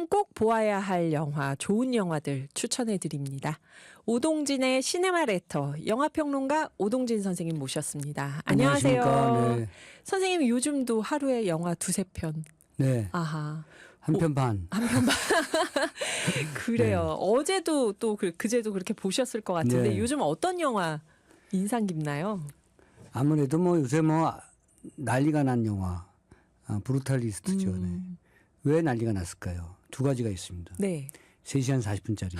요즘 꼭 보아야 할 영화, 좋은 영화들 추천해 드립니다. 오동진의 시네마 레터, 영화평론가 오동진 선생님 모셨습니다. 안녕하세요. 안녕하십니까. 네. 선생님 요즘도 하루에 영화 두세 편. 네. 아하. 한 편 반. 한 편 반. 그래요. 네. 어제도 또 그제도 그렇게 보셨을 것 같은데 네. 요즘 어떤 영화 인상 깊나요? 아무래도 뭐 요새 뭐 난리가 난 영화, 브루탈리스트죠. 네. 왜 난리가 났을까요? 두 가지가 있습니다. 네. 3시간 40분짜리.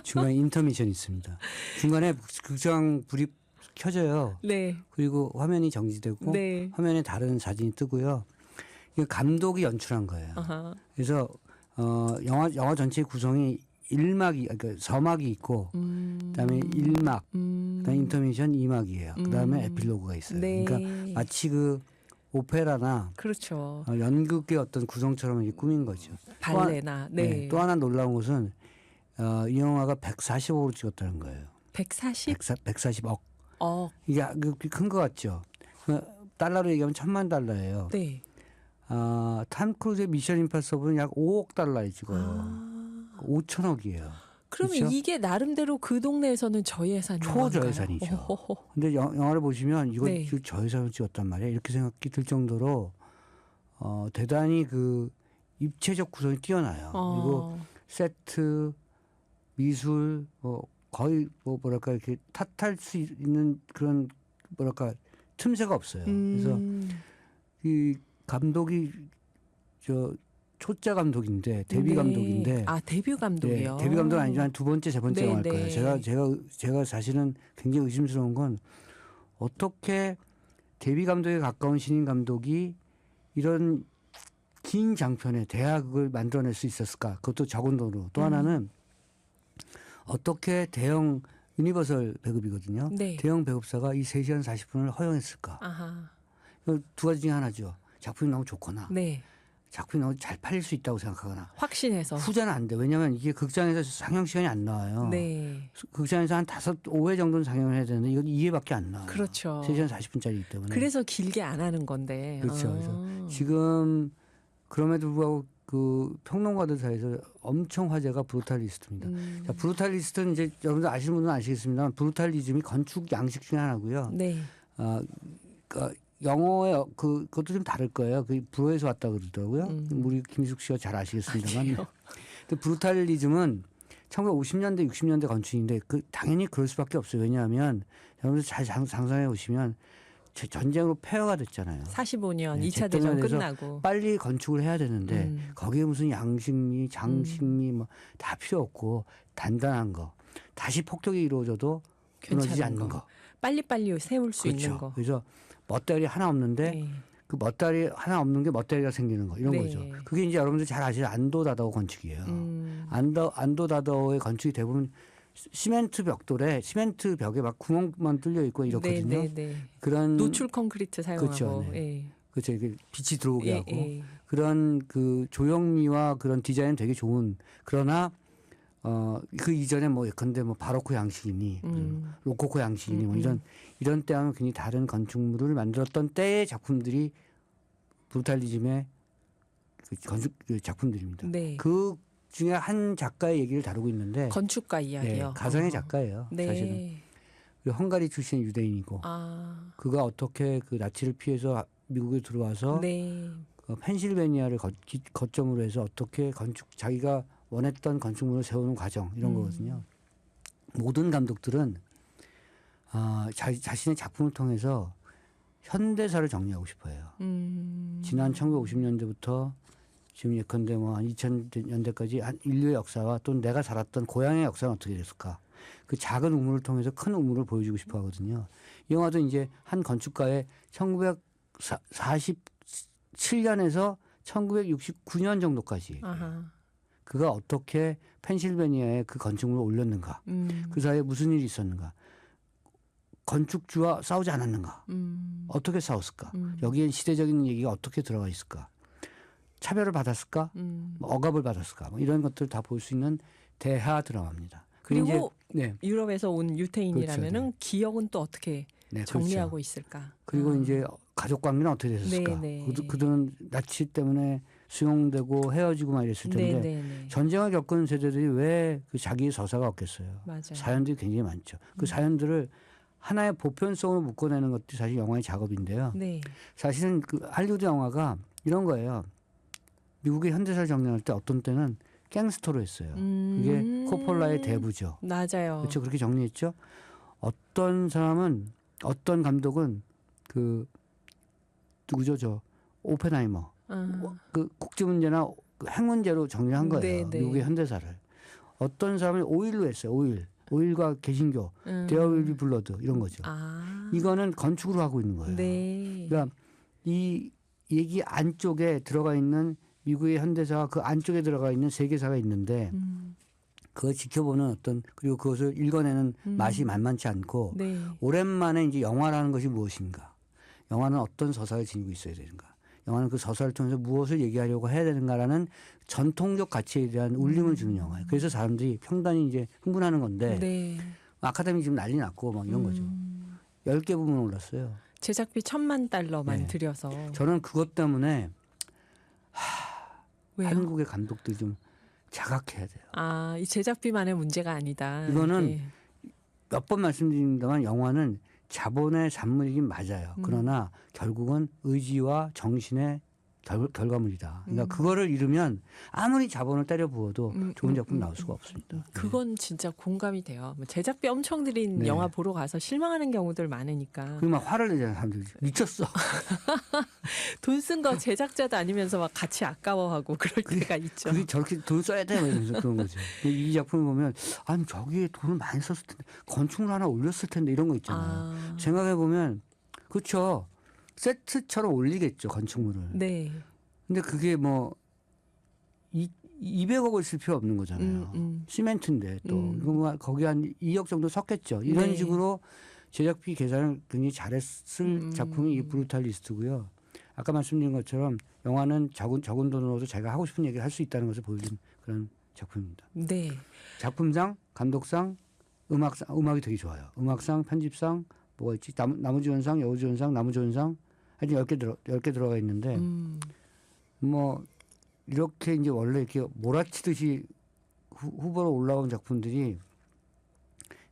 중간에 인터미션이 있습니다. 중간에 극장 불이 켜져요. 네. 그리고 화면이 정지되고 네. 화면에 다른 사진이 뜨고요. 이거 감독이 연출한 거예요. 아하. 그래서 영화 전체 구성이 1막이 그러니까 서막이 있고 그다음에 1막 그다음에 인터미션 2막이에요. 그다음에 에필로그가 있어요. 네. 그러니까 마치 그 오페라나 그렇죠. 연극의 어떤 구성처럼 이렇게 꾸민 거죠. 발레나. 네. 또 하나 놀라운 것은 이 영화가 140억으로 찍었다는 거예요. 140? 140억. 네. 이게 큰 거 같죠. 달러로 얘기하면 $10,000,000예요. 네. 탐 크루즈의 미션 임파서블은 약 5억 달러에 찍어요. 5천억이에요. 그러면 그렇죠? 이게 나름대로 그 동네에서는 저예산 초저예산이죠. 근데 영화를 보시면 이거 네. 저예산으로 찍었단 말이에요. 이렇게 생각이 들 정도로 대단히 그 입체적 구성이 뛰어나요. 그리고 세트, 미술, 거의 뭐랄까 이렇게 탓할 수 있는 그런 뭐랄까 틈새가 없어요. 그래서 이 감독이 초짜 감독인데 데뷔 네. 감독인데 데뷔 감독이요. 네, 데뷔 감독은 아니지만 두 번째 세 번째 네, 영화일 네. 거예요. 제가 사실은 굉장히 의심스러운 건 어떻게 데뷔 감독에 가까운 신인 감독이 이런 긴 장편에 대학을 만들어낼 수 있었을까? 그것도 적은 돈으로. 또 하나는 어떻게 대형 유니버설 배급이거든요. 네. 대형 배급사가 이 3시간 40분을 허용했을까? 아하. 두 가지 중에 하나죠. 작품이 너무 좋거나 네. 작품이 너무 잘 팔릴 수 있다고 생각하거나 확신해서. 후자는 안 돼. 왜냐하면 이게 극장에서 상영 시간이 안 나와요. 네. 극장에서 한 5회 정도는 상영을 해야 되는데 이건 2회밖에 안 나와요. 그렇죠. 3시간 40분짜리이기 때문에. 그래서 길게 안 하는 건데. 그렇죠. 그래서 지금 그럼에도 불구하고 그 평론가들 사이에서 엄청 화제가 브루탈리스트입니다. 자, 브루탈리스트는 이제 여러분들 아시는 분은 아시겠습니다만 브루탈리즘이 건축 양식 중에 하나고요. 네. 그러니까 영어의 그것도 좀 다를 거예요. 그 불어에서 왔다 그러더라고요. 우리 김희숙 씨가 잘 아시겠습니다만. 근데 브루탈리즘은 1950년대, 60년대 건축인데 당연히 그럴 수밖에 없어요. 왜냐하면 여러분들 잘 상상해 보시면 전쟁으로 폐허가 됐잖아요. 45년 네, 2차 대전 끝나고. 빨리 건축을 해야 되는데 거기에 무슨 양식미, 장식미 뭐 다 필요 없고 단단한 거. 다시 폭격이 이루어져도 무너지지 않는 거. 빨리빨리 세울 수 그렇죠. 있는 거. 그래서 멋다리 하나 없는데 네. 그 멋다리 하나 없는 게 멋다리가 생기는 거 이런 네. 거죠. 그게 이제 여러분들 잘 아시는 안도다다오 건축이에요. 안도다다오의 건축이 대부분 시멘트 벽에 막 구멍만 뚫려 있고 이렇거든요. 네, 네, 네. 그런 노출 콘크리트 사용하고. 그렇죠. 네. 예. 그렇죠. 이게 빛이 들어오게 예, 하고 예. 그런 그 조형미와 그런 디자인은 되게 좋은 그러나 그 이전에 뭐 예컨대 뭐 바로크 양식이니 로코코 양식이니 뭐 이런 때하면 굉장히 다른 건축물을 만들었던 때의 작품들이 브루탈리즘의 그 건축 작품들입니다. 네. 그 중에 한 작가의 얘기를 다루고 있는데 건축가 이야기요. 네, 가상의 작가예요. 네. 사실은 헝가리 출신 유대인이고 그가 어떻게 그 나치를 피해서 미국에 들어와서 네. 펜실베니아를 거점으로 해서 어떻게 자기가 원했던 건축물을 세우는 과정 이런 거거든요. 모든 감독들은 자신의 작품을 통해서 현대사를 정리하고 싶어요. 지난 1950년대부터 지금 예컨대 뭐 2000년대까지 한 인류의 역사와 또는 내가 살았던 고향의 역사는 어떻게 됐을까. 그 작은 우물을 통해서 큰 우물을 보여주고 싶어 하거든요. 이 영화도 이제 한 건축가의 1947년에서 1969년 정도까지 그가 어떻게 펜실베니아에 그 건축물을 올렸는가. 그 사이에 무슨 일이 있었는가. 건축주와 싸우지 않았는가. 어떻게 싸웠을까. 여기엔 시대적인 얘기가 어떻게 들어가 있을까. 차별을 받았을까. 뭐 억압을 받았을까. 뭐 이런 것들을 다 볼 수 있는 대하 드라마입니다. 그리고 이제, 유럽에서 온 유태인이라면은 그렇죠, 네. 기억은 또 어떻게 정리하고 그렇죠. 있을까. 그리고 이제 가족 관계는 어떻게 됐을까. 네, 네. 그들은 나치 때문에 수용되고 헤어지고 막 이랬을 텐데 네네네. 전쟁을 겪은 세대들이 왜 그 자기의 서사가 없겠어요. 맞아요. 사연들이 굉장히 많죠. 그 사연들을 하나의 보편성으로 묶어내는 것도 사실 영화의 작업인데요. 네. 사실은 그 할리우드 영화가 이런 거예요. 미국의 현대사를 정리할 때 어떤 때는 갱스터로 했어요. 그게 코폴라의 대부죠. 맞아요. 그렇죠. 그렇게 정리했죠. 어떤 사람은 어떤 감독은 그 누구죠? 저 오펜하이머. 그 국제 문제나 그 핵 문제로 정리한 거예요. 네, 네. 미국의 현대사를. 어떤 사람이 오일로 했어요. 오일과 개신교, There Will Be Blood 이런 거죠. 아. 이거는 건축으로 하고 있는 거예요. 네. 그러니까 이 얘기 안쪽에 들어가 있는 미국의 현대사와 그 안쪽에 들어가 있는 세계사가 있는데 그걸 지켜보는 어떤 그리고 그것을 읽어내는 맛이 만만치 않고 네. 오랜만에 이제 영화라는 것이 무엇인가? 영화는 어떤 서사를 지니고 있어야 되는가? 영화는 그 서사를 통해서 무엇을 얘기하려고 해야 되는가라는 전통적 가치에 대한 울림을 주는 영화예요. 그래서 사람들이 평단이 이제 흥분하는 건데 네. 아카데미 지금 난리 났고 막 이런 거죠. 10개 부문 올랐어요. 제작비 $10,000,000만 네. 들여서. 저는 그것 때문에 왜요? 한국의 감독들 좀 자각해야 돼요. 아, 이 제작비만의 문제가 아니다. 이거는 이게. 몇 번 말씀드립니다만 영화는 자본의 산물이긴 맞아요. 그러나 결국은 의지와 정신의 결과물이다. 그러니까 그거를 잃으면 아무리 자본을 때려 부어도 좋은 작품 나올 수가 없습니다. 그건 진짜 공감이 돼요. 뭐 제작비 엄청 들인 네. 영화 보러 가서 실망하는 경우들 많으니까. 그리고 막 화를 내잖아요. 사람들이. 미쳤어. 돈 쓴 거 제작자도 아니면서 막 같이 아까워하고 그럴 때가 있죠. 그게 저렇게 돈 써야 돼. 이러면서 그런 거죠. 이 작품을 보면 아니 저기에 돈을 많이 썼을 텐데 건축물 하나 올렸을 텐데 이런 거 있잖아요. 생각해 보면 그렇죠. 세트처럼 올리겠죠 건축물을. 네. 근데 그게 뭐 200억을 쓸 필요 없는 거잖아요. 시멘트인데 또 그거 거기 한 2억 정도 섰겠죠. 이런 네. 식으로 제작비 계산을 굉장히 잘했을 작품이 이 브루탈리스트고요. 아까 말씀드린 것처럼 영화는 적은 돈으로도 자기가 하고 싶은 얘기를 할 수 있다는 것을 보여준 그런 작품입니다. 네. 작품상, 감독상, 음악상, 음악이 되게 좋아요. 음악상, 편집상, 뭐가 있지? 나무주연상, 여우주연상, 나무조연상 하여튼 10개 들어가 있는데 뭐 이렇게 이제 원래 이렇게 몰아치듯이 후보로 올라온 작품들이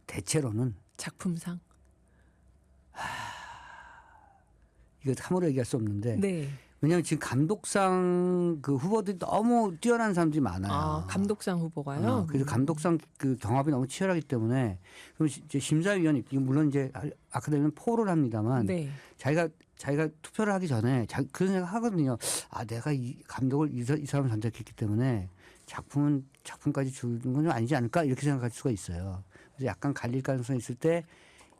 대체로는 작품상. 이거 함부로 얘기할 수 없는데 네. 왜냐하면 지금 감독상 그 후보들이 너무 뛰어난 사람들이 많아요. 아, 감독상 후보가요? 그래서 감독상 그 경합이 너무 치열하기 때문에 그럼 이제 심사위원이 물론 이제 아카데미는 포를 합니다만 네. 자기가 투표를 하기 전에 그런 생각 하거든요. 아 내가 이 감독을 이 사람을 선택했기 때문에 작품까지 주는 건 아니지 않을까 이렇게 생각할 수가 있어요. 그래서 약간 갈릴 가능성이 있을 때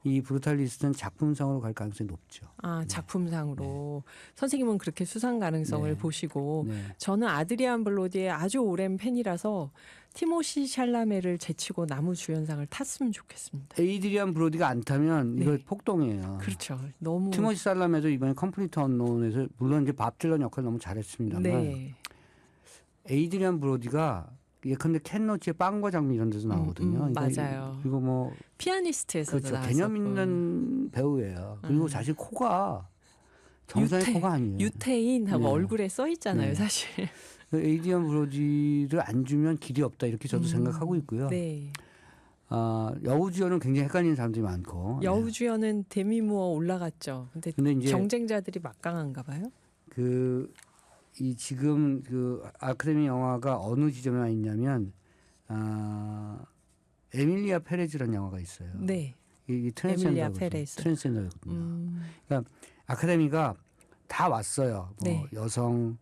이 브루탈리스트는 작품상으로 갈 가능성이 높죠. 아, 작품상으로. 선생님은 그렇게 수상 가능성을 네. 보시고 네. 저는 아드리안 블로디의 아주 오랜 팬이라서 티모시 샬라메를 제치고 나무주연상을 탔으면 좋겠습니다. 에이드리안 브로디가 안 타면 이거 네. 폭동이에요. 그렇죠. 너무 티모시 살라메도 이번에 컴플리트 언론에서 물론 이제 밥 딜런 역할을 너무 잘했습니다만 네. 에이드리안 브로디가 예컨대 켄 로치의 빵과 장미 이런 데서 나오거든요. 맞아요. 그리고 뭐 피아니스트에서도 그렇죠. 나왔었고. 개념 있는 배우예요. 그리고 사실 코가 정상의 코가 아니에요. 유태인하고 네. 얼굴에 써 있잖아요, 네. 사실. 에이드리안 브로디를 안 주면 길이 없다 이렇게 저도 생각하고 있고요. 네. 여우주연은 굉장히 헷갈리는 사람들이 많고. 여우주연은 데미 무어 올라갔죠. 근데 이제 경쟁자들이 막강한가 봐요. 이 지금 그 아카데미 영화가 어느 지점에 와 있냐면 에밀리아 페레즈라는 영화가 있어요. 네. 이 에밀리아 페레즈. 트랜스젠더거든요. 그러니까 아카데미가 다 왔어요. 뭐 네. 여성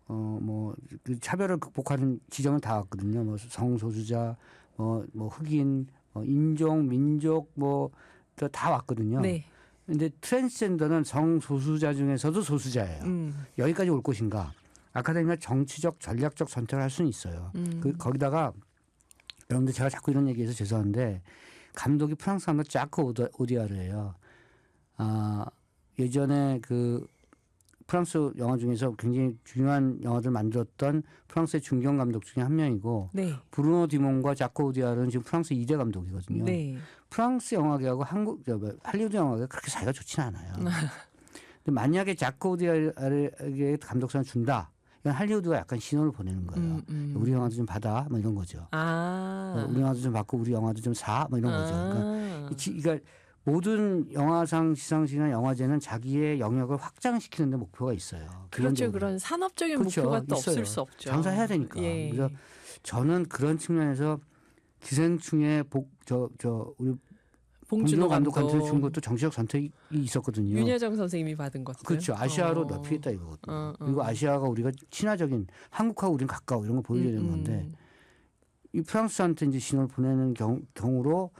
뭐 그 차별을 극복하는 지점은 다 왔거든요. 뭐 성소수자, 뭐 흑인, 인종, 민족 뭐 다 왔거든요. 네. 근데 트랜스젠더는 성소수자 중에서도 소수자예요. 여기까지 올 것인가? 아카데미가 정치적 전략적 선택을 할 수는 있어요. 거기다가 여러분들 제가 자꾸 이런 얘기해서 죄송한데 감독이 프랑스 감독 자크 오디아르예요. 예전에 그 프랑스 영화 중에서 굉장히 중요한 영화들 만들었던 프랑스의 중견 감독 중에 한 명이고 네. 브루노 디몬과 자크 오디아르는 지금 프랑스 2대 감독이거든요. 네. 프랑스 영화계하고 할리우드 영화계가 그렇게 사이가 좋지는 않아요. 근데 만약에 자크 오디아르에게 감독상을 준다. 그냥 할리우드가 약간 신호를 보내는 거예요. 우리 영화도 좀 받아, 뭐 이런 거죠. 우리 영화도 좀 받고 우리 영화도 좀 사, 뭐 이런 거죠. 그러니까 모든 영화상, 시상식이나 영화제는 자기의 영역을 확장시키는 데 목표가 있어요. 그렇죠. 기본적으로. 그런 산업적인 그렇죠. 목표가 또 있어요. 없을 수 없죠. 장사해야 되니까. 예. 그래서 저는 그런 측면에서 기생충의 우리 봉준호 감독한테 준 것도 정치적 선택이 있었거든요. 윤여정 선생님이 받은 것도. 그렇죠. 아시아로 넓히겠다 이거거든요. 그리고 아시아가 우리가 친화적인 한국하고 우리는 가까워 이런 거 보여줘야 되는 건데 이 프랑스한테 이제 신호를 보내는 경우로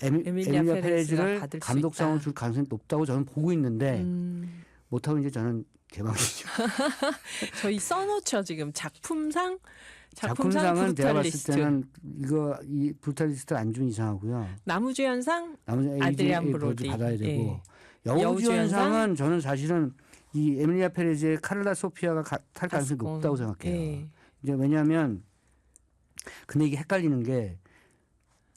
에밀리아 페레즈를 감독상을 줄 가능성이 높다고 저는 보고 있는데 못하고 이제 저는 개망이죠. 저희 써놓죠 지금 작품상은 제가 봤을 때는 이 브루탈리스트 안 주면 이상하고요. 나무주연상 아드리안 브로디 받아야 되고 예. 여우주연상은 저는 사실은 이 에밀리아 페레즈의 카를라 소피아가 탈 가능성이 높다고 생각해요. 예. 이제 왜냐하면 근데 이게 헷갈리는 게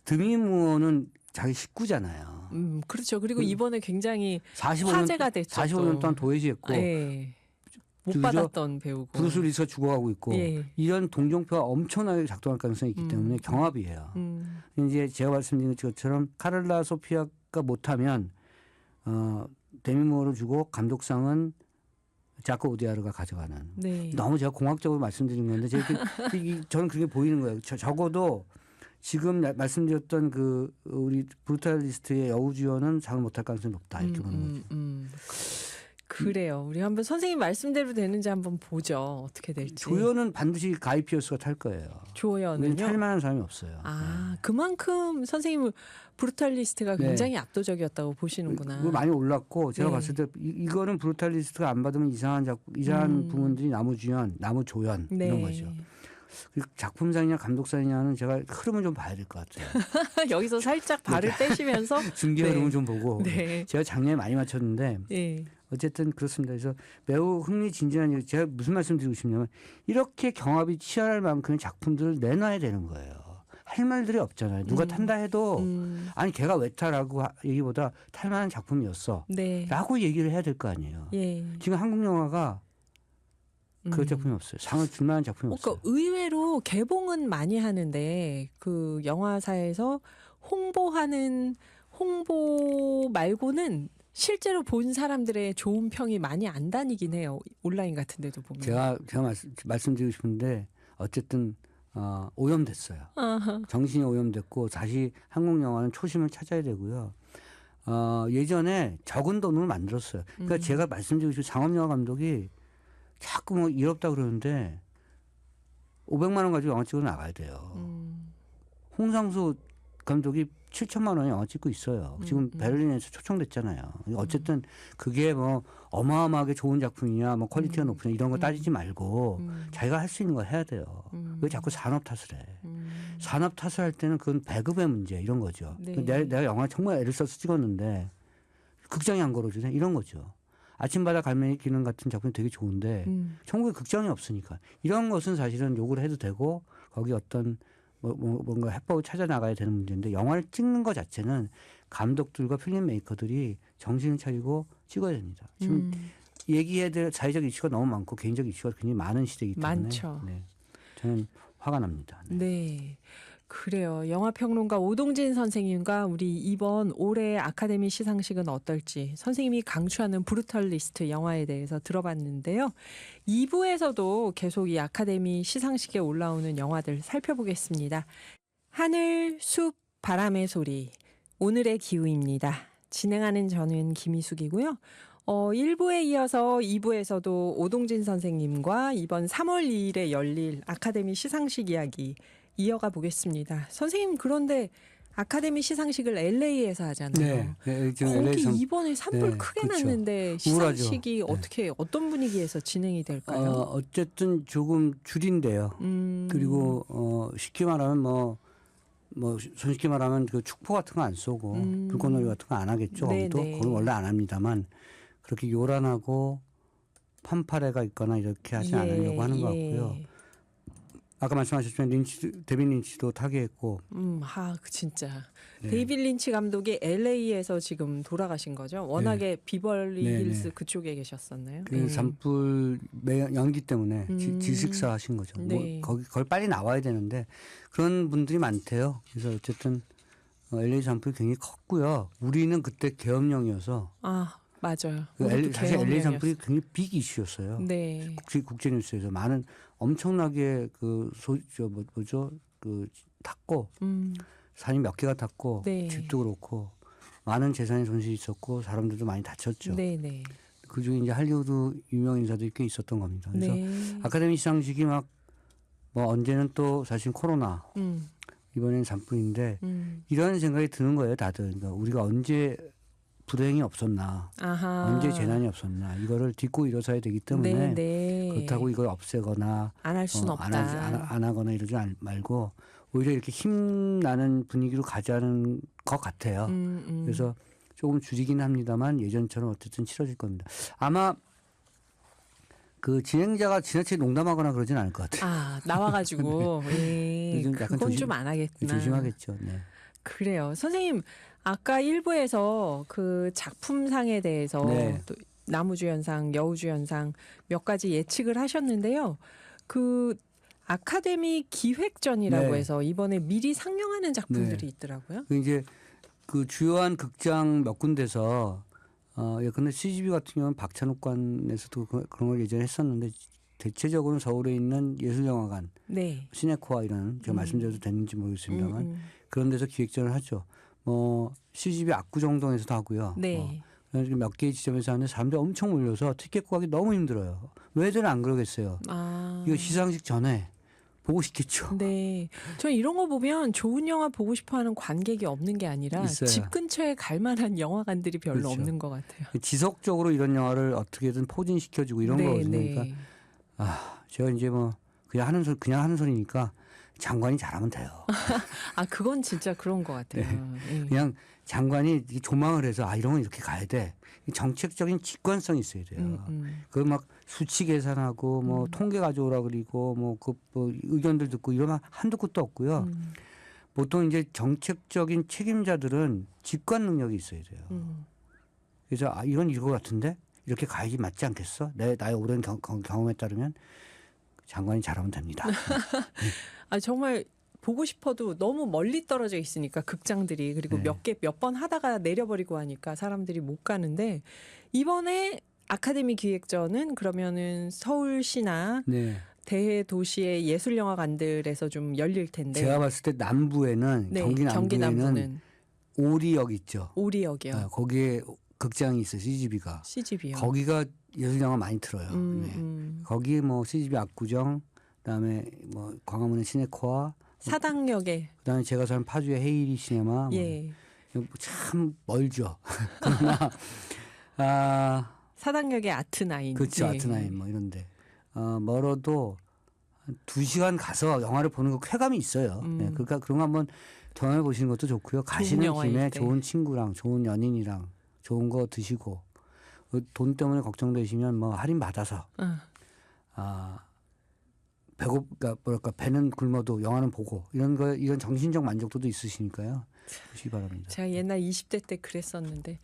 드미 무어는 자기 식구잖아요. 그렇죠. 그리고 이번에 굉장히 화제가 됐죠. 45년 동안 도외지했고 예. 못 받았던 배우고 브루스 리스가 죽어가고 있고 이런 동정표가 엄청나게 작동할 가능성이 있기 때문에 경합이에요. 이제 제가 말씀드린 것처럼 카를라 소피아가 못하면 데미 무어를 주고 감독상은 자코 오디아르가 가져가는. 너무 제가 공학적으로 말씀드린 건데 저는 그게 보이는 거예요. 적어도 지금 말씀드렸던 우리 브루탈리스트의 여우주연은 상을 못할 가능성이 높다 이렇게 보는 거죠. 그래요. 우리 한번 선생님 말씀대로 되는지 한번 보죠. 어떻게 될지. 조연은 반드시 가이 피어스가 탈 거예요. 조연은요? 탈 만한 사람이 없어요. 그만큼 선생님은 브루탈리스트가 굉장히 압도적이었다고 보시는구나. 많이 올랐고 제가 봤을 때 이거는 브루탈리스트가 안 받으면 이상한 부분들이 나무조연 이런 거죠. 작품상이냐 감독상이냐는 제가 흐름을 좀 봐야 될 것 같아요. 여기서 살짝 발을 떼시면서 중계 흐름을 좀 보고 제가 작년에 많이 맞췄는데 예. 어쨌든 그렇습니다. 그래서 매우 흥미진진한 얘기. 제가 무슨 말씀 드리고 싶냐면 이렇게 경합이 치열할 만큼의 작품들을 내놔야 되는 거예요. 할 말들이 없잖아요. 누가 탄다 해도 아니 걔가 왜 타라고 얘기보다 탈 만한 작품이었어 라고 얘기를 해야 될 거 아니에요. 지금 한국 영화가 그런 작품이 없어요. 상을 줄 만한 작품이 없어요. 그러니까 의외로 개봉은 많이 하는데 그 영화사에서 홍보 말고는 실제로 본 사람들의 좋은 평이 많이 안 다니긴 해요. 온라인 같은 데도 보면. 제가 말씀드리고 싶은데 어쨌든 오염됐어요. 정신이 오염됐고 다시 한국 영화는 초심을 찾아야 되고요. 예전에 적은 돈으로 만들었어요. 그러니까 제가 말씀드리고 싶은 상업영화 감독이 자꾸 뭐 이롭다 그러는데 500만 원 가지고 영화 찍어 나가야 돼요. 홍상수 감독이 7천만 원에 영화 찍고 있어요. 지금 베를린에서 초청됐잖아요. 어쨌든 그게 뭐 어마어마하게 좋은 작품이냐, 뭐 퀄리티가 높으냐 이런 거 따지지 말고 자기가 할 수 있는 거 해야 돼요. 왜 자꾸 산업 탓을 해? 산업 탓을 할 때는 그건 배급의 문제 이런 거죠. 내가 영화 정말 애를 써서 찍었는데 극장이 안 걸어주네 이런 거죠. 아침바다 갈매기 기능 같은 작품이 되게 좋은데 전국에 극장이 없으니까 이런 것은 사실은 욕을 해도 되고 거기 어떤 뭔가 해법을 찾아 나가야 되는 문제인데 영화를 찍는 것 자체는 감독들과 필름 메이커들이 정신을 차리고 찍어야 됩니다. 지금 얘기해야 될 사회적 이슈가 너무 많고 개인적 이슈가 굉장히 많은 시대이기 때문에 많죠. 저는 화가 납니다. 네. 그래요. 영화평론가 오동진 선생님과 우리 이번 올해 아카데미 시상식은 어떨지 선생님이 강추하는 브루탈리스트 영화에 대해서 들어봤는데요. 2부에서도 계속 이 아카데미 시상식에 올라오는 영화들 살펴보겠습니다. 하늘, 숲, 바람의 소리, 오늘의 기후입니다. 진행하는 저는 김희숙이고요. 1부에 이어서 2부에서도 오동진 선생님과 이번 3월 2일에 열릴 아카데미 시상식 이야기 이어가 보겠습니다. 선생님 그런데 아카데미 시상식을 LA에서 하잖아요. 거기 이번에 산불 크게 났는데 시상식이 어떤 분위기에서 진행이 될까요? 어쨌든 조금 줄인데요. 그리고 쉽게 말하면 뭐 손쉽게 말하면 그 축포 같은 거 안 쏘고 불꽃놀이 같은 거 안 하겠죠. 거기도 원래 안 합니다만 그렇게 요란하고 판파레가 있거나 이렇게 하지 않으려고 하는 것 같고요. 아까 말씀하셨지만 데빈 린치도 타계했고. 진짜. 네. 데이빗 린치 감독이 LA에서 지금 돌아가신 거죠? 워낙에 비벌리 네, 힐스 네. 그쪽에 계셨었나요? 그 산불 연기 때문에 질식사 하신 거죠. 네. 그걸 빨리 나와야 되는데 그런 분들이 많대요. 그래서 어쨌든 LA 산불이 굉장히 컸고요. 우리는 그때 계엄령이어서 맞아요. 사실 LA 산불이 굉장히 빅 이슈였어요. 네. 국제 뉴스에서 많은 엄청나게 그 탔고 산이 몇 개가 탔고 네. 집도 그렇고 많은 재산의 손실이 있었고 사람들도 많이 다쳤죠. 네. 그중에 이제 할리우드 유명 인사들이 꽤 있었던 겁니다. 그래서 네. 아카데미 시상식이 막 뭐 언제는 또 사실 코로나 이번엔 산불인데 이런 생각이 드는 거예요, 다들. 그러니까 우리가 언제 불행이 없었나, 언제 재난이 없었나 이거를 딛고 일어서야 되기 때문에 네. 그렇다고 이걸 없애거나 안 할 수는 없다. 안 하거나 이러지 말고 오히려 이렇게 힘나는 분위기로 가자는 것 같아요. 그래서 조금 줄이긴 합니다만 예전처럼 어쨌든 치러질 겁니다. 아마 그 진행자가 지나치게 농담하거나 그러진 않을 것 같아요. 나와가지고 요즘 약간 그건 좀 안 하겠구나. 조심하겠죠. 네. 그래요. 선생님 아까 1부에서 그 작품상에 대해서 네. 또 나무주연상, 여우주연상 몇 가지 예측을 하셨는데요. 그 아카데미 기획전이라고 네. 해서 이번에 미리 상영하는 작품들이 있더라고요. 이제 그 주요한 극장 몇 군데서 예컨대 CGV 같은 경우는 박찬욱관에서도 그런 걸 예전에 했었는데 대체적으로 서울에 있는 예술영화관, 네. 시네코아 이런 제가 말씀드려도 되는지 모르겠습니다만 그런 데서 기획전을 하죠. CGV 압구정동에서도 하고요. 네. 몇 개의 지점에서 하는데 사람들이 엄청 몰려서 티켓 구하기 너무 힘들어요. 왜들 안 그러겠어요. 이거 시상식 전에 보고 싶겠죠. 네. 저 이런 거 보면 좋은 영화 보고 싶어 하는 관객이 없는 게 아니라 있어요. 집 근처에 갈 만한 영화관들이 별로 그렇죠. 없는 것 같아요. 지속적으로 이런 영화를 어떻게든 포진시켜주고 이런 거거든요. 네. 제가 이제 뭐 그냥 하는 소리니까 장관이 잘하면 돼요. 그건 진짜 그런 것 같아요. 네. 그냥 장관이 조망을 해서 이런 건 이렇게 가야 돼. 정책적인 직관성이 있어야 돼요. 그걸 막 수치 계산하고 뭐 통계 가져오라 그리고 뭐 의견들 듣고 이러면 한두 끝도 없고요. 보통 이제 정책적인 책임자들은 직관 능력이 있어야 돼요. 그래서 이건 이거 같은데 이렇게 가야지 맞지 않겠어? 나의 오랜 경험에 따르면 장관이 잘하면 됩니다. 정말 보고 싶어도 너무 멀리 떨어져 있으니까 극장들이 그리고 네. 몇 번 하다가 내려버리고 하니까 사람들이 못 가는데 이번에 아카데미 기획전은 그러면은 서울시나 네. 대도시의 예술영화관들에서 좀 열릴 텐데. 제가 봤을 때 남부에는 네, 경기 남부에는 오리역 있죠. 오리역이요. 거기에 극장이 있어요. CGV가. CGV요. 거기가 예술영화 많이 틀어요. 거기 뭐 CGV 압구정, 그다음에 뭐 광화문의 시네코아, 사당역에. 그다음에 제가 사는 파주의 헤이리 시네마. 예. 참 멀죠. 그러나 사당역의 아트나인. 그렇죠. 아트나인 뭐 이런데 멀어도 2시간 가서 영화를 보는 거 쾌감이 있어요. 네, 그러니까 그런 거 한번 경험해 보시는 것도 좋고요. 가시는 김에 좋은 친구랑 좋은 연인이랑 좋은 거 드시고 돈 때문에 걱정되시면 뭐 할인 받아서 그러니까 배는 굶어도 영화는 보고 이런 정신적 만족도도 있으시니까요. 보시기 바랍니다. 제가 옛날 20대 때 그랬었는데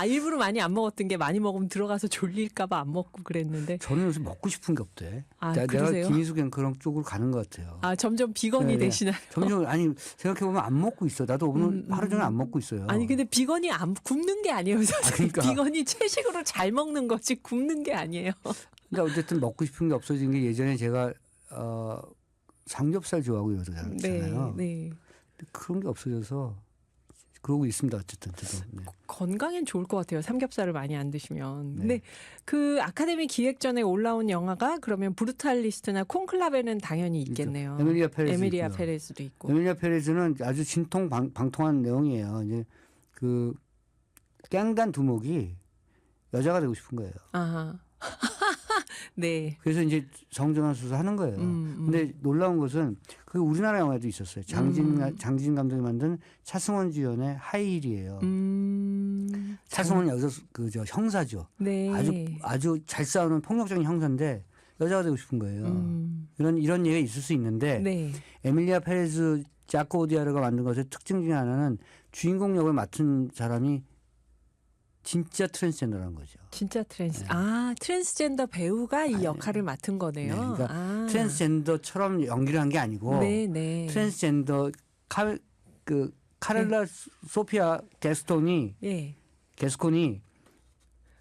일부러 많이 안 먹었던 게 많이 먹으면 들어가서 졸릴까봐 안 먹고 그랬는데. 저는 요새 먹고 싶은 게 없대. 내가 그러세요? 김희숙 그런 쪽으로 가는 것 같아요. 점점 비건이 되시나요? 점점 생각해 보면 안 먹고 있어. 나도 오늘 하루 종일 안 먹고 있어요. 근데 비건이 굶는 게 아니에요. 그러니까. 비건이 채식으로 잘 먹는 거지 굶는 게 아니에요. 근데 어쨌든 먹고 싶은 게 없어진 게 예전에 제가 삼겹살 좋아하고 이러잖아요. 네. 그런 게 없어져서 그러고 있습니다. 어쨌든 저도. 네. 건강엔 좋을 것 같아요. 삼겹살을 많이 안 드시면. 네. 근데 그 아카데미 기획전에 올라온 영화가 그러면 브루탈리스트나 콘클라베는 당연히 있겠네요. 에밀리아 페레즈도 있고. 에밀리아 페레즈는 아주 진통 방통한 내용이에요. 이제 그 깽단 두목이 여자가 되고 싶은 거예요. 네. 그래서 이제 성전환 수술 하는 거예요. 근데 놀라운 것은 그게 우리나라 영화에도 있었어요. 장진 감독이 만든 차승원 주연의 하이힐이에요. 차승원은 여기서 형사죠. 네. 아주 잘 싸우는 폭력적인 형사인데 여자가 되고 싶은 거예요. 이런 얘기가 있을 수 있는데 네. 에밀리아 페레즈 자코 오디아르가 만든 것의 특징 중에 하나는 주인공 역을 맡은 사람이 진짜 트랜스젠더라는 거죠. 진짜 네. 트랜스젠더 배우가 이 역할을 맡은 거네요. 네, 그러니까 트랜스젠더처럼 연기를 한 게 아니고 네. 트랜스젠더 카렐라 소피아 게스콘이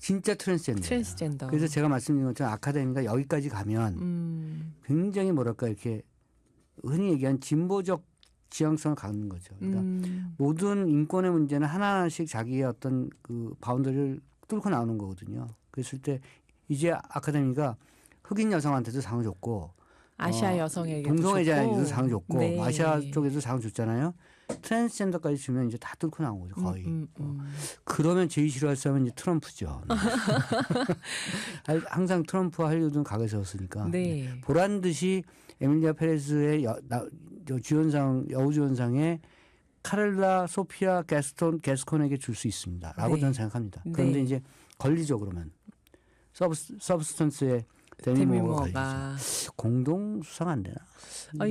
진짜 트랜스젠더. 그래서 제가 말씀드린 것처럼 아카데미가 여기까지 가면 굉장히 뭐랄까 이렇게 흔히 얘기한 진보적 지향성을 갖는 거죠. 그러니까 모든 인권의 문제는 하나씩 자기의 어떤 그 바운더리를 뚫고 나오는 거거든요. 그랬을 때 이제 아카데미가 흑인 여성한테도 상을 줬고 아시아 여성에게도 동성애자에게도 상을 줬고 네. 아시아 쪽에도 상을 줬잖아요. 트랜스젠더까지 주면 이제 다 뚫고 나온 거죠. 거의. 그러면 제일 싫어할 사람은 이제 트럼프죠. 항상 트럼프와 할리우드는 각을 세웠으니까. 네. 보란 듯이 에밀리아 페레즈의 여우주연상에 카렐라 소피아 게스콘에게 줄 수 있습니다. 라고 네. 저는 생각합니다. 그런데 이제 걸리죠 그러면. 서브스턴스의 데미 무어가 걸리죠. 공동 수상 안 되나?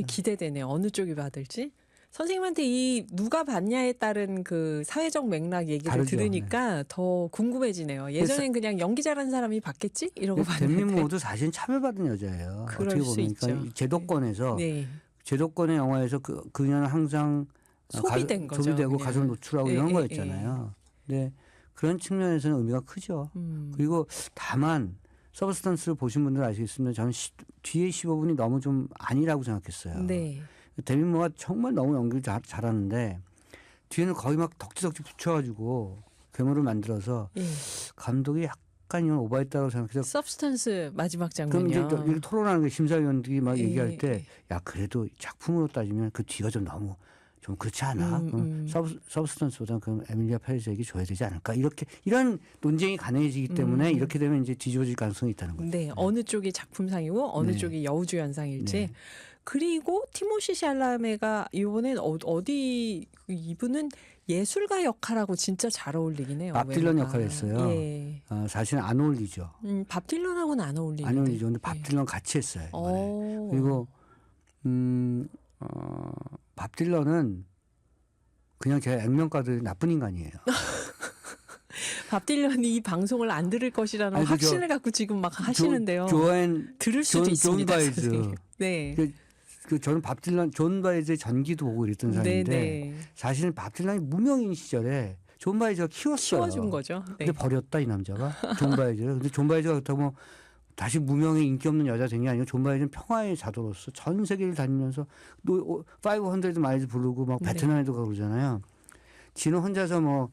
기대되네요. 어느 쪽이 받을지. 선생님한테 이 누가 받냐에 따른 그 사회적 맥락 얘기를 다르죠. 들으니까 더 궁금해지네요. 예전엔 그냥 연기 잘하는 사람이 받겠지? 이러고 봤는데. 데미 무어도 사실 차별받은 여자예요. 그럴 어떻게 수 보면 있죠. 제도권에서 네. 제도권의 영화에서 그녀는 항상 소비된 거죠. 소비되고 그냥. 가슴 노출하고 이런 거였잖아요. 네. 그런 측면에서는 의미가 크죠. 그리고 다만 서브스턴스를 보신 분들 아시겠습니다. 저는 뒤에 15분이 너무 좀 아니라고 생각했어요. 네. 데미 무어가 정말 너무 연기를 잘하는데 뒤에는 거의 막 덕지덕지 붙여가지고 괴물을 만들어서 감독이 약간 이건 오버했다고 생각해서 서브스턴스 마지막 장면이요. 그럼 이제 토론하는 게 심사위원들이 막 얘기할 때 야 그래도 작품으로 따지면 그 뒤가 좀 너무 좀 그렇지 않아? 그럼 서브스턴스보다는 그럼 에밀리아 페레즈에게 줘야 되지 않을까? 이런 논쟁이 가능해지기 때문에 이렇게 되면 이제 뒤집어질 가능성이 있다는 거죠. 네, 어느 쪽이 작품상이고 어느 네. 쪽이 여우주연상일지. 네. 그리고 티모시 샬라메가 이번엔 어디 이분은 예술가 역할하고 진짜 잘 어울리긴 해요. 밥 딜런 외모가. 역할을 했어요. 예. 사실은 안 어울리죠. 밥 딜런하고는 안 어울리는데. 안 어울리죠. 근데 밥 딜런 같이 했어요. 이번에. 그리고 밥 딜런은 그냥 제가 액면가도 나쁜 인간이에요. 밥 딜런이 이 방송을 안 들을 것이라는 확신을 갖고 지금 막 하시는데요. 들을 수도 있습니다. 존 바이즈. 선생님. 네. 저는 밥 딜런, 존 바이즈의 전기도 보고 이랬던 사람인데 네. 사실은 밥 딜런이 무명인 시절에 존 바이즈가 키웠어요. 키워준 거죠. 네. 근데 버렸다 이 남자가 존 바이즈를. 근데 존 바이즈가 그렇다고 다시 무명의 인기 없는 여자 된 게 아니고 존 바이즈는 평화의 자도로서 전 세계를 다니면서 500 마일즈 부르고 막 베트남에도 가고 그러잖아요. 지는 혼자서 뭐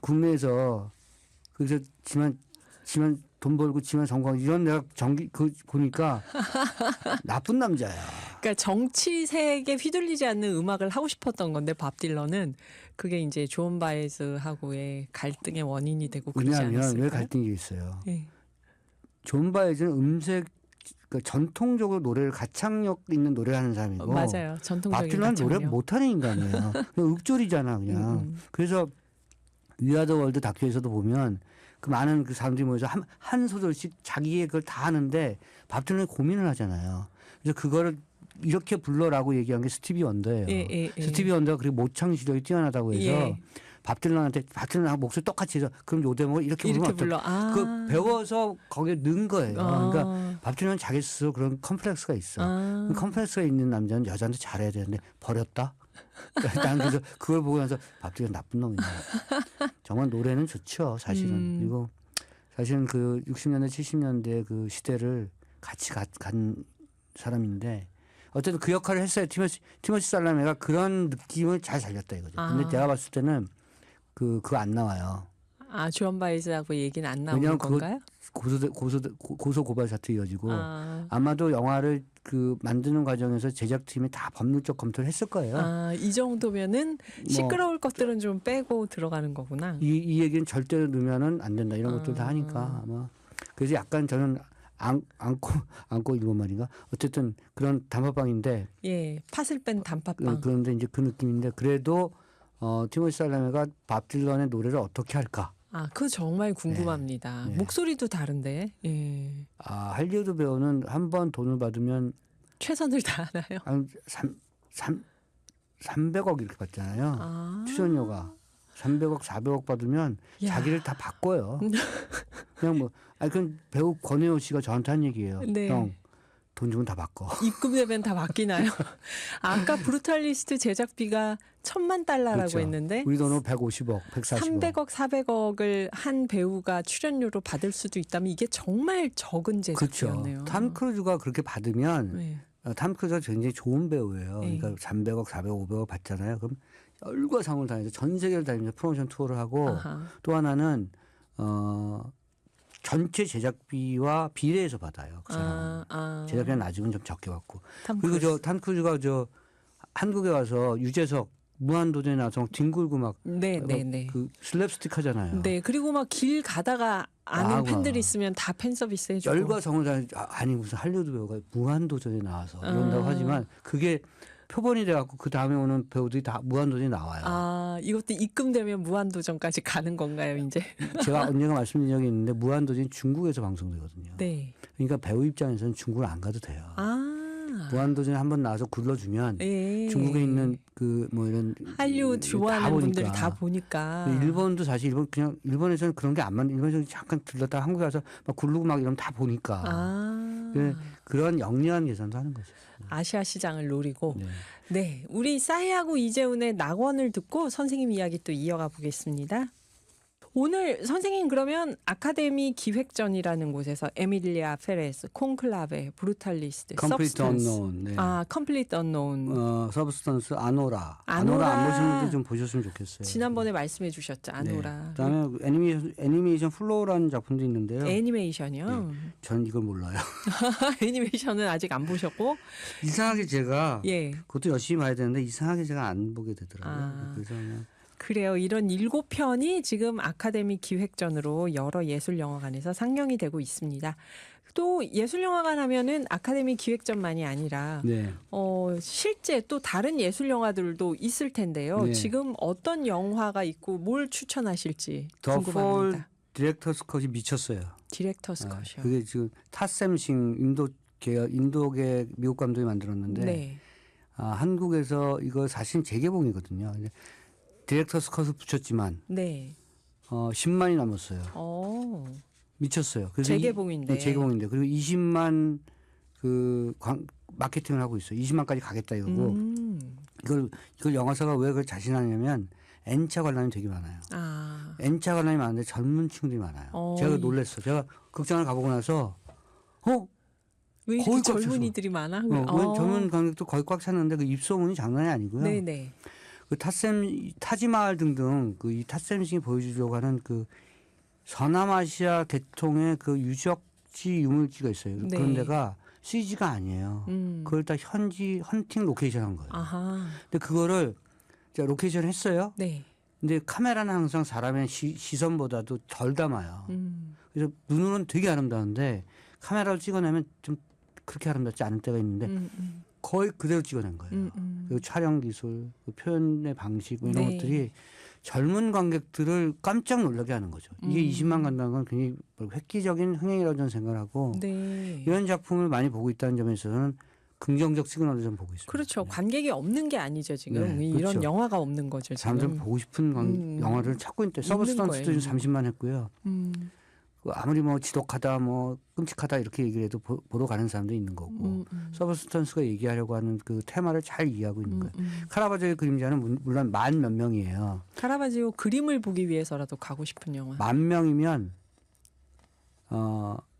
국내에서 그래서 지만 돈 벌고 지만 성공하고 이런 내가 보니까 나쁜 남자야. 그러니까 정치 색에 휘둘리지 않는 음악을 하고 싶었던 건데 밥 딜런은 그게 이제 존 바이즈하고의 갈등의 원인이 되고 그러지 않았을까요? 왜 갈등이 있어요? 네. 존 바이즈는 음색 그러니까 전통적으로 노래를 가창력 있는 노래를 하는 사람이고 맞아요. 전통적인 밥 딜런은 노래 못하는 인간이에요. 그냥 읊조리잖아 그냥. 그래서 위아더 월드 다큐에서도 보면 그 많은 그 사람들이 모여서 한 소절씩 자기의 그걸 다 하는데 밥 딜런이 고민을 하잖아요. 그래서 그거를 이렇게 불러라고 얘기한 게 스티비 원더예요. 스티비 원더가 그리고 모창 시력이 뛰어나다고 해서 밥 딜런한테 밥 딜런하고 목소리 똑같이 해서 그럼 요 대목을 이렇게 부르면 불러. 그 배워서 거기에 넣은 거예요. 그러니까 밥 딜런은 자기 스스로 그런 컴플렉스가 있어. 그 컴플렉스가 있는 남자는 여자한테 잘해야 되는데 버렸다. 난 그래서 그걸 보고 나서 밥 딜런 나쁜 놈이네. 정말 노래는 좋죠, 사실은. 그리고 사실은 그 60년대, 70년대 그 시대를 같이 간 사람인데 어쨌든 그 역할을 했어요. 티모시 살라메가 그런 느낌을 잘 살렸다 이거죠. 근데 제가 봤을 때는 그거 안 나와요. 존 바이즈하고 얘기는 안 나오는 건가요? 고소 고발 사태 이어지고 아마도 영화를 그 만드는 과정에서 제작팀이 다 법률적 검토를 했을 거예요. 이 정도면은 시끄러울 것들은 좀 빼고 들어가는 거구나. 이 얘기는 절대 넣으면은 안 된다 이런 것들 다 하니까 아마 그래서 약간 저는 안고 일본 말인가 어쨌든 그런 단팥빵인데 팥을 뺀 단팥빵. 그런데 이제 그 느낌인데 그래도 티모시 살라메가 밥 딜런의 노래를 어떻게 할까 아, 그거 정말 궁금합니다. 네. 목소리도 다른데. 예. 아, 할리우드 배우는 한 번 돈을 받으면 최선을 다하나요? 한 300억 이렇게 받잖아요. 아. 출연료가 300억, 400억 받으면 야. 자기를 다 바꿔요. 그냥 뭐, 아니 그건 배우 권혜호 씨가 저한테 한 얘기예요. 네. 형, 돈 주면 다 바꿔. 입금되면 다 바뀌나요? 아까 브루탈리스트 제작비가 $10,000,000라고 그렇죠. 했는데 우리 돈으로 150억, 140억. 300억, 400억을 한 배우가 출연료로 받을 수도 있다면 이게 정말 적은 그렇죠. 제작비였네요. 탐 크루즈가 그렇게 받으면 네. 탐 크루즈가 굉장히 좋은 배우예요. 네. 그러니까 300억, 400억, 500억 받잖아요. 그럼 열과상을 다니면서 전 세계를 다니면서 프로모션 투어를 하고 아하. 또 하나는 전체 제작비와 비례해서 받아요. 그 사람. 제작비는 아직은 좀 적게 받고. 탐 그리고 크루즈. 탐 크루즈가 한국에 와서 유재석 무한도전에 나와서 막 뒹굴고 막 네네네. 그 슬랩스틱 하잖아요. 네, 그리고 막 길 가다가 아는 아구나. 팬들이 있으면 다 팬 서비스 해주고. 열과 성을 다니 아니 무슨 할리우드 배우가 무한도전에 나와서 이런다고 하지만 그게 표본이 돼갖고 그 다음에 오는 배우들이 다 무한도전에 나와요. 아, 이것도 입금되면 무한도전까지 가는 건가요, 이제? 제가 언젠가 말씀드린 적이 있는데 무한도전이 중국에서 방송되거든요. 네. 그러니까 배우 입장에서는 중국을 안 가도 돼요. 아. 무한도전에 한번 나와서 굴러주면 예. 중국에 있는 그 뭐 이런 할리우드 다 좋아하는 분들이 보니까. 다 보니까. 일본도 사실 그냥 일본에서는 그런 게 안 맞는 일본에서 잠깐 들렀다 한국에 와서 막 굴르고 막 이러면 다 보니까 아. 네, 그런 영리한 계산도 하는 거죠. 아시아 시장을 노리고. 네. 네. 우리 싸이하고 이재훈의 낙원을 듣고 선생님 이야기 또 이어가 보겠습니다. 오늘 선생님 그러면 아카데미 기획전이라는 곳에서 에밀리아 페레스, 콘클라베, 브루탈리스트, 컴플리트 서브스턴스. 언노운. 네. 아, 컴플리트 언노운. 서브스턴스 아노라. 아노라. 안 보신 분들 좀 보셨으면 좋겠어요. 지난번에 말씀해 주셨죠. 아노라. 네. 그다음에 애니메이션 플로우라는 작품도 있는데요. 애니메이션이요? 전 이걸 몰라요. 애니메이션은 아직 안 보셨고. 이상하게 제가 예. 그것도 열심히 봐야 되는데 이상하게 제가 안 보게 되더라고요. 아. 그래서 그냥 그래요. 이런 7편이 지금 아카데미 기획전으로 여러 예술영화관에서 상영이 되고 있습니다. 또 예술영화관 하면은 아카데미 기획전만이 아니라 네. 실제 또 다른 예술영화들도 있을 텐데요. 네. 지금 어떤 영화가 있고 뭘 추천하실지 더 폴 궁금합니다. 디렉터스 컷이 미쳤어요. 디렉터스 컷이요. 그게 지금 타샘싱 인도계 미국 감독이 만들었는데 네. 한국에서 이거 사실 재개봉이거든요. 근데 디렉터스 컷을 붙였지만 네. 10만이 넘었어요. 미쳤어요. 그래서 재개봉인데. 재개봉인데 그리고 20만 마케팅을 하고 있어요. 20만까지 가겠다 이거고 이걸 영화사가 왜 그걸 자신하냐면 N차 관람이 되게 많아요. 아. N차 관람이 많은데 젊은 친구들이 많아요. 제가 놀랐어. 제가 극장을 가보고 나서 왜 이렇게 거의 꽉 젊은이들이 많아? 젊은 관객도 거의 꽉 찼는데 그 입소문이 장난이 아니고요. 네네. 그 타지마을 등등 이 타셈싱이 보여주려고 하는 그 서남아시아 계통의 그 유적지 유물지가 있어요. 네. 그런 데가 CG가 아니에요. 그걸 다 현지 헌팅 로케이션 한 거예요. 아하. 근데 그거를 제가 로케이션 했어요. 네. 근데 카메라는 항상 사람의 시선보다도 덜 담아요. 그래서 눈으로는 되게 아름다운데 카메라로 찍어내면 좀 그렇게 아름답지 않을 때가 있는데 거의 그대로 찍어낸 거예요. 그리고 촬영 기술, 그 표현의 방식 뭐 이런 네. 것들이 젊은 관객들을 깜짝 놀라게 하는 거죠. 이게 20만 간다는 건 굉장히 획기적인 흥행이라고 저는 생각을 하고 네. 이런 작품을 많이 보고 있다는 점에서는 긍정적 시그널을 좀 보고 있습니다. 그렇죠. 관객이 없는 게 아니죠 지금. 네, 이런 그렇죠. 영화가 없는 거죠 지금. 사람들 보고 싶은 영화를 찾고 있는데 서브스턴스도 거예요. 지금 30만 했고요. 그 아무리 뭐 지독하다 뭐 끔찍하다 이렇게 얘기를 해도 보러 가는 사람도 있는 거고 서브스턴스가 얘기하려고 하는 그 테마를 잘 이해하고 있는 거예요. 카라바조의 그림자는 물론 10,000 몇 명이에요. 카라바지오 그림을 보기 위해서라도 가고 싶은 영화. 10,000명이면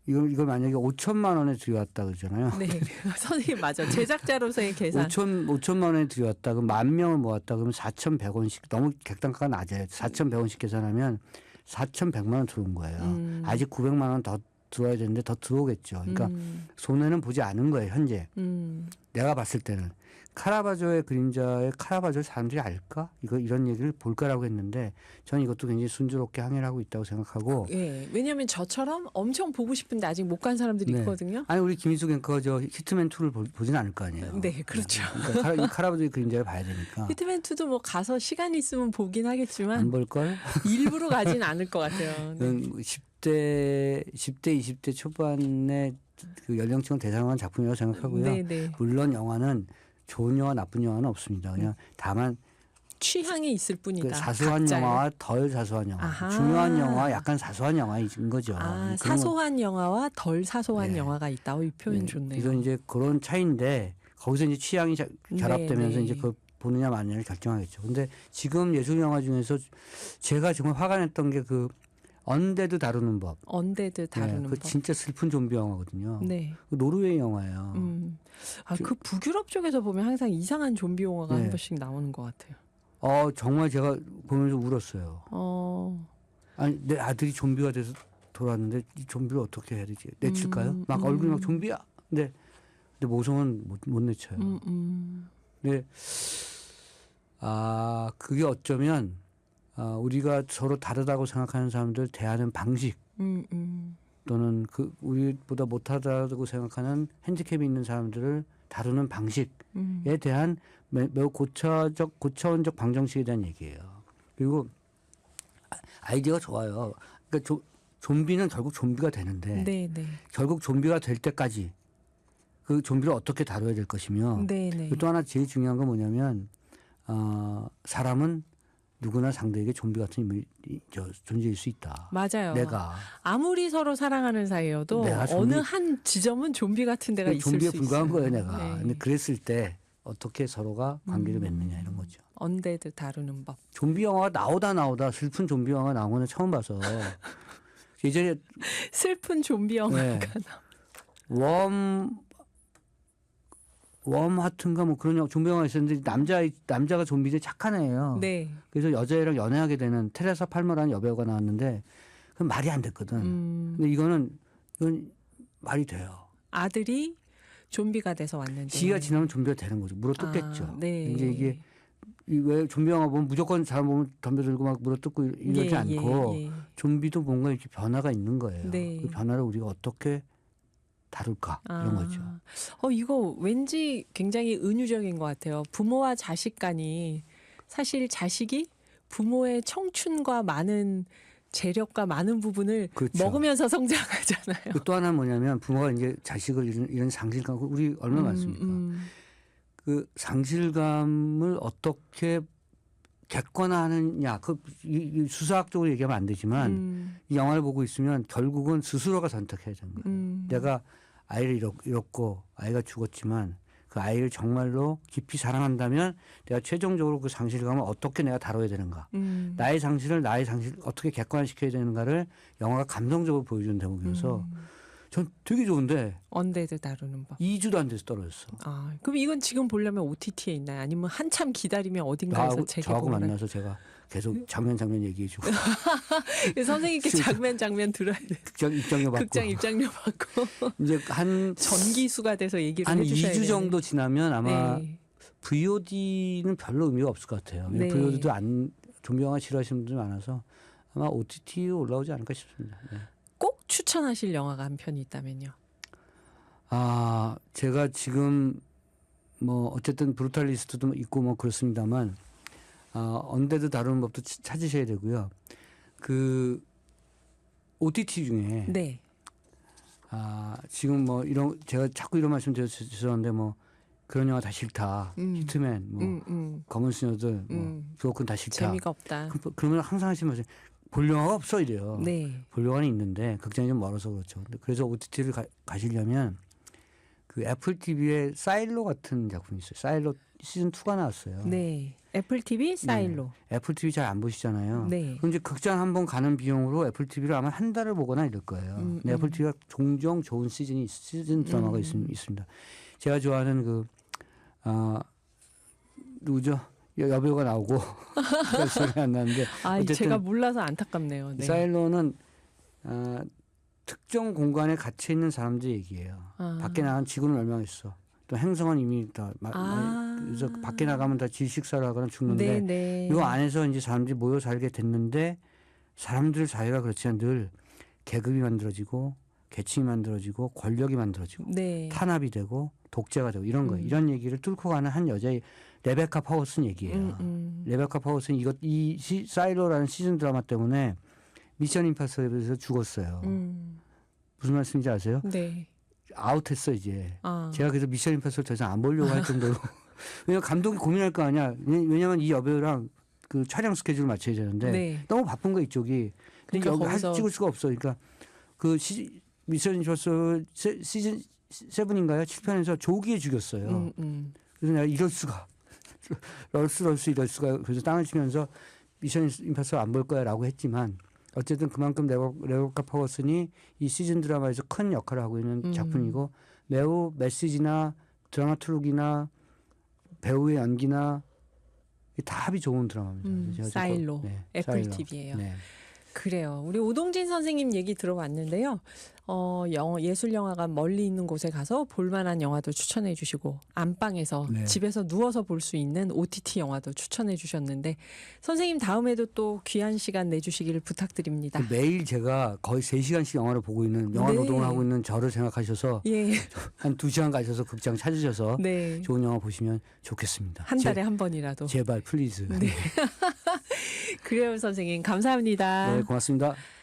이걸 만약에 5천만 원에 들여왔다 그러잖아요. 네. 선생님 맞아. 제작자로서의 계산. 5천만 원에 들여왔다 그럼 10,000명을 모았다 그러면 4,100원씩 너무 객단가가 낮아요. 4,100원씩 계산하면 4,100만 원 들어온 거예요. 아직 900만 원 더 들어와야 되는데 더 들어오겠죠. 그러니까 손해는 보지 않은 거예요 현재. 내가 봤을 때는. 카라바조의 그림자의 카라바조를 사람들이 알까? 이런 얘기를 볼까라고 했는데 저는 이것도 굉장히 순조롭게 항해를 하고 있다고 생각하고. 예. 왜냐하면 저처럼 엄청 보고 싶은데 아직 못 간 사람들이 네. 있거든요. 아니 우리 김인숙 앵커가 저 히트맨 2를 보진 않을 거 아니에요. 네, 그렇죠. 그러니까 이 카라바조의 그림자를 봐야 되니까. 히트맨 2도 뭐 가서 시간 있으면 보긴 하겠지만 안 볼 걸? 일부러 가진 않을 것 같아요. 네. 10대 20대 초반의 그 연령층을 대상한 작품이라고 생각하고요. 네, 네. 물론 영화는 좋은 영화, 나쁜 영화는 없습니다. 그냥 다만 취향이 있을 뿐이다. 그 사소한 각자의. 영화와 덜 사소한 영화, 아하. 중요한 영화와 약간 사소한 영화인 거죠. 아, 그런 사소한 영화와 덜 사소한 네. 영화가 있다. 이 표현 좋네요. 이건 이제 그런 차이인데 거기서 이제 취향이 결합되면서 네, 이제 네. 그 보느냐 마느냐를 결정하겠죠. 근데 지금 예술 영화 중에서 제가 정말 화가 냈던 게 그 언데드 다루는 법. 언데드 다루는 네, 그 법. 진짜 슬픈 좀비 영화거든요. 네. 그 노르웨이 영화예요. 아, 그 북유럽 쪽에서 보면 항상 이상한 좀비 영화가 네. 한 번씩 나오는 것 같아요. 정말 제가 보면서 울었어요. 어. 아니 내 아들이 좀비가 돼서 돌아왔는데 이 좀비를 어떻게 해야 되지? 내칠까요? 막 얼굴이 막 좀비야. 근데 모성은 못 내쳐요. 근데 그게 어쩌면 우리가 서로 다르다고 생각하는 사람들 대하는 방식 또는 그 우리보다 못하다고 생각하는 핸디캡이 있는 사람들을 다루는 방식에 대한 매우 고차원적 방정식에 대한 얘기예요. 그리고 아이디어가 좋아요. 그러니까 좀비는 결국 좀비가 되는데 네, 네. 결국 좀비가 될 때까지 그 좀비를 어떻게 다뤄야 될 것이며 네, 네. 또 하나 제일 중요한 건 뭐냐면 사람은 누구나 상대에게 좀비 같은 인물이 존재일 수 있다. 맞아요. 내가 아무리 서로 사랑하는 사이여도 내가 어느 한 지점은 좀비 같은 데가 있을 좀비에 수 불과한 있어요. 거예요, 내가. 네. 근데 그랬을 때 어떻게 서로가 관계를 맺느냐 이런 거죠. 언데드 다루는 법. 좀비 영화가 나오다 슬픈 좀비 영화가 나온 거는 처음 봐서 예전에 슬픈 좀비 영화가 네. 웜 하트인가 뭐 그런 좀비 영화가 있었는데 남자가 좀비인데 착한 애예요. 네. 그래서 여자애랑 연애하게 되는 테레사 팔머라는 여배우가 나왔는데 그건 말이 안 됐거든. 근데 이건 말이 돼요. 아들이 좀비가 돼서 왔는데 시기가 지나면 좀비가 되는 거죠. 물어뜯겠죠. 네. 이제 이게 왜 좀비 영화 보면 무조건 사람 보면 덤벼 들고 막 물어뜯고 이러지 예, 않고 예. 좀비도 뭔가 이렇게 변화가 있는 거예요. 네. 그 변화를 우리가 어떻게 다룰까 이런 거죠. 이거 왠지 굉장히 은유적인 것 같아요. 부모와 자식 간이 사실 자식이 부모의 청춘과 많은 재력과 많은 부분을 그렇죠. 먹으면서 먹으면서 성장하잖아요. 또 하나 는 뭐냐면 부모가 이제 자식을 이런 상실감 우리 얼마나 많습니까? 그 상실감을 어떻게 객관화하느냐 이 수사학적으로 얘기하면 안 되지만 이 영화를 보고 있으면 결국은 스스로가 선택해야 되는 거예요. 내가 아이를 잃었고 아이가 죽었지만 그 아이를 정말로 깊이 사랑한다면 내가 최종적으로 그 상실감을 어떻게 내가 다뤄야 되는가. 나의 상실 어떻게 객관화시켜야 되는가를 영화가 감성적으로 보여주는 대목이어서 전 되게 좋은데 언데드 다루는 법. 2주도 안 돼서 떨어졌어. 그럼 이건 지금 보려면 OTT에 있나요? 아니면 한참 기다리면 어딘가에서 저하고 만나서 제가 계속 장면 얘기해주고 선생님께 장면 들어야 돼. 입장료 받고 극장 입장료 받고 이제 한 전기수가 돼서 얘기를 한 해주셔야 2주 정도 지나면 아마 네. VOD는 별로 의미가 없을 것 같아요. 네. VOD도 좀비 영화 싫어하시는 분들 많아서 아마 OTT에 올라오지 않을까 싶습니다. 네. 꼭 추천하실 영화가 한 편이 있다면요. 제가 지금 뭐 어쨌든 브루탈리스트도 있고 뭐 그렇습니다만 언데드 다루는 법도 찾으셔야 되고요. 그 OTT 중에 네. 지금 뭐 제가 자꾸 이런 말씀 드려서 죄송한데 뭐 그런 영화 다 싫다. 히트맨 뭐 검은 수녀들 뭐 브로큰 다 싫다. 재미가 없다. 그러면 항상 하시는 말씀 볼 영화가 없어 이래요. 네. 볼 영화는 있는데 극장이 좀 멀어서 그렇죠. 그래서 OTT를 가시려면 그 애플 TV에 사일로 같은 작품이 있어요. 사일로 시즌 2가 나왔어요. 네. 애플 TV 사일로. 네. 애플 TV 잘 안 보시잖아요. 네. 그럼 이제 극장 한 번 가는 비용으로 애플 TV를 아마 한 달을 보거나 이럴 거예요. 근데 애플 TV가 종종 좋은 시즌 드라마가 있습니다. 제가 좋아하는 누구죠? 여배우가 나오고 소리 안 나는데 어쨌든 제가 몰라서 안타깝네요. 네. 사일로는 특정 공간에 갇혀 있는 사람들 얘기예요. 밖에 나간 지구는 멸망했어. 또 행성은 이미 다 그래서 밖에 나가면 다 질식사를 하거나 죽는데 네네. 요 안에서 이제 사람들이 모여 살게 됐는데 사람들 사회가 그렇지만 늘 계급이 만들어지고 계층이 만들어지고 권력이 만들어지고 네. 탄압이 되고 독재가 되고 이런 거예요. 이런 얘기를 뚫고 가는 한 여자의 레베카 파워슨 얘기예요. 레베카 파워슨 이 사일로라는 시즌 드라마 때문에 미션 임파서블에서 죽었어요. 무슨 말씀인지 아세요? 네. 아웃했어 이제. 아. 제가 그래서 미션 임파서블 더 이상 안 보려고 할 정도로. 왜냐면 감독이 고민할 거 아니야. 왜냐면 이 여배우랑 그 촬영 스케줄을 맞춰야 되는데 네. 너무 바쁜 거 이쪽이. 근데 그러니까 여기 거기서- 찍을 수가 없어. 그러니까 그 미션 임파서블 시즌 7인가요? 7편에서 조기에 죽였어요. 그래서 내가 이럴 수가. 럴스 이럴 수가. 그래서 땅을 치면서 미션 임파서블 안 볼 거야라고 했지만 어쨌든 그만큼 레베카 파워슨이 이 시즌 드라마에서 큰 역할을 하고 있는 작품이고 매우 메시지나 드라마turg이나 배우의 연기나 다 합이 좋은 드라마입니다. 제가 사일로. 애플 사일로. TV예요. 네. 그래요. 우리 오동진 선생님 얘기 들어봤는데요. 예술영화관 멀리 있는 곳에 가서 볼만한 영화도 추천해 주시고 안방에서 네. 집에서 누워서 볼 수 있는 OTT 영화도 추천해 주셨는데 선생님 다음에도 또 귀한 시간 내주시기를 부탁드립니다. 매일 제가 거의 3시간씩 영화를 보고 있는 영화 네. 노동을 하고 있는 저를 생각하셔서 예, 한 2시간 가셔서 극장 찾으셔서 네. 좋은 영화 보시면 좋겠습니다. 한 달에 한 번이라도. 제발 플리즈. 그래요, 선생님. 감사합니다. 네, 고맙습니다.